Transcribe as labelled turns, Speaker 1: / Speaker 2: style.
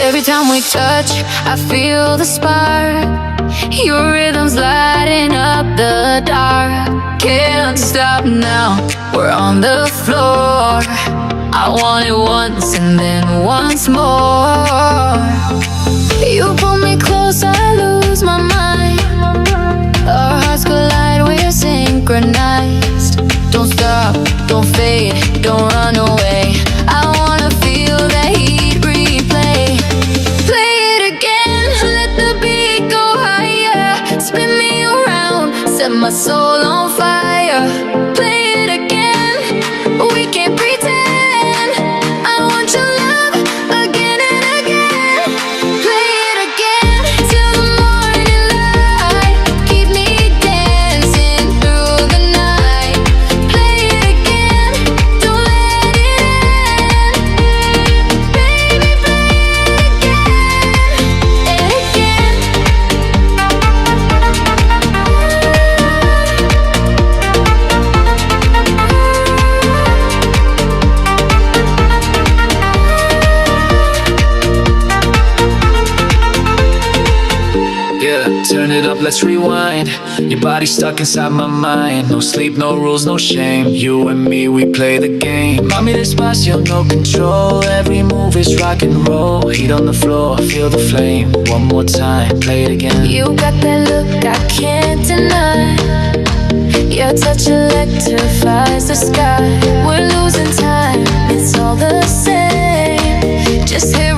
Speaker 1: Every time we touch, I feel the spark. Your rhythm's lighting up the dark. Can't stop now, we're on the floor. I want it once and then once more. You pull me close, I lose my mind. Our hearts collide, we're synchronized. Don't stop, don't fade, don't run away. I wanna feel the heat replay. Play it again, let the beat go higher. Spin me around, set my soul on fire. Play it again, we can't pretend. I want your love again and again. Play it again till the morning light. Keep me dancing through the night. Play it again, don't let it end. Baby, play it again and again.
Speaker 2: Yeah, turn it up, let's rewind. Your body stuck inside my mind. No sleep, no rules, no shame. You and me, we play the game. Mami despacio, no control. Every move is rock and roll. Heat on the floor, feel the flame. One more time, play it again.
Speaker 1: You got that look I can't deny. Your touch electrifies the sky. We're losing time, it's all the same. Just hear